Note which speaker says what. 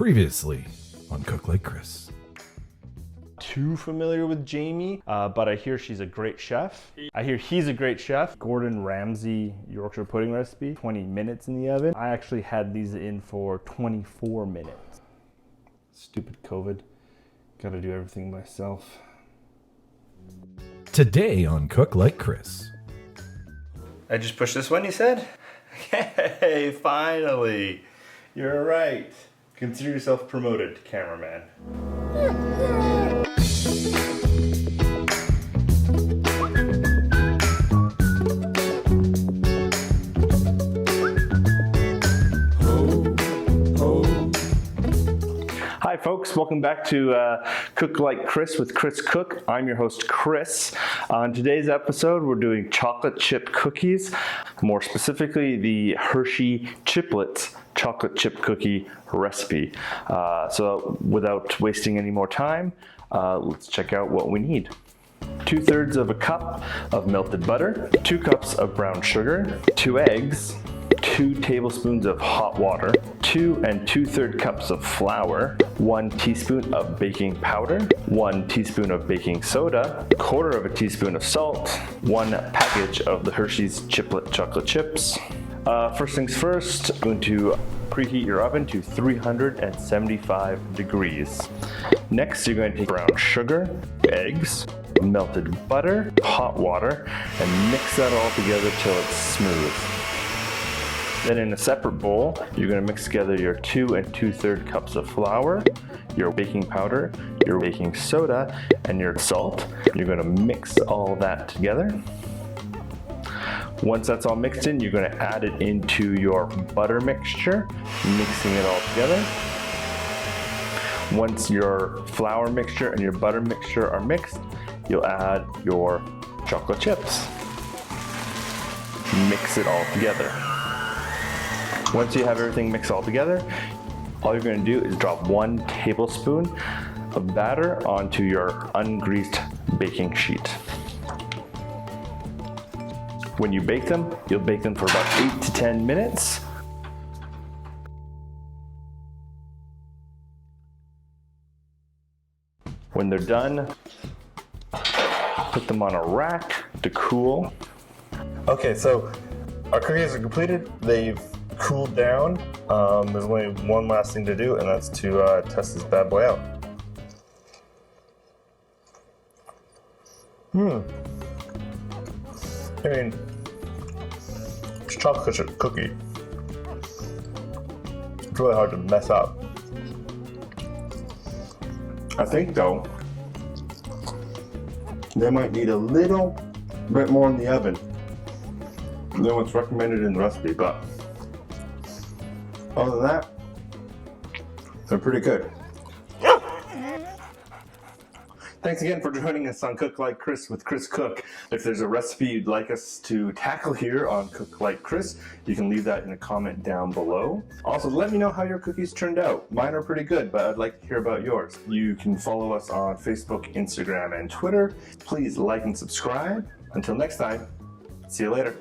Speaker 1: Previously on Cook Like Chris.
Speaker 2: Too familiar with Jamie, but I hear she's a great chef. I hear he's a great chef. Gordon Ramsay Yorkshire pudding recipe, 20 minutes in the oven. I actually had these in for 24 minutes. Stupid COVID. Gotta do everything myself.
Speaker 1: Today on Cook Like Chris.
Speaker 2: I just pushed this one, you said? Hey, finally. You're right. Consider yourself promoted, cameraman. Hi folks, welcome back to Cook Like Chris with Chris Cook. I'm your host Chris. On today's episode we're doing chocolate chip cookies, more specifically the Hershey Chocolate Chip Cookie recipe. So without wasting any more time, let's check out what we need. 2/3 of a cup of melted butter, 2 cups of brown sugar, 2 eggs, 2 tablespoons of hot water, 2 2/3 cups of flour, 1 teaspoon of baking powder, 1 teaspoon of baking soda, 1/4 teaspoon of salt, 1 package of the Hersheys Chocolate Chips. First things first, I'm going to preheat your oven to 375 degrees. Next, you're going to take brown sugar, eggs, melted butter, hot water, and mix that all together till it's smooth. Then in a separate bowl, you're going to mix together your 2 2/3 cups of flour, your baking powder, your baking soda, and your salt. You're going to mix all that together. Once that's all mixed in, you're going to add it into your butter mixture, mixing it all together. Once your flour mixture and your butter mixture are mixed, you'll add your chocolate chips. Mix it all together. Once you have everything mixed all together, all you're going to do is drop 1 tablespoon of batter onto your ungreased baking sheet. When you bake them, you'll bake them for about 8 to 10 minutes. When they're done, put them on a rack to cool. Okay, so our cookies are completed. They've cooled down. There's only one last thing to do, and that's to test this bad boy out. I mean, it's a chocolate chip cookie. It's really hard to mess up. I think though, they might need a little bit more in the oven than what's recommended in the recipe, but other than that, they're pretty good. Thanks again for joining us on Cook Like Chris with Chris Cook. If there's a recipe you'd like us to tackle here on Cook Like Chris, you can leave that in a comment down below. Also, let me know how your cookies turned out. Mine are pretty good, but I'd like to hear about yours. You can follow us on Facebook, Instagram, and Twitter. Please like and subscribe. Until next time, see you later.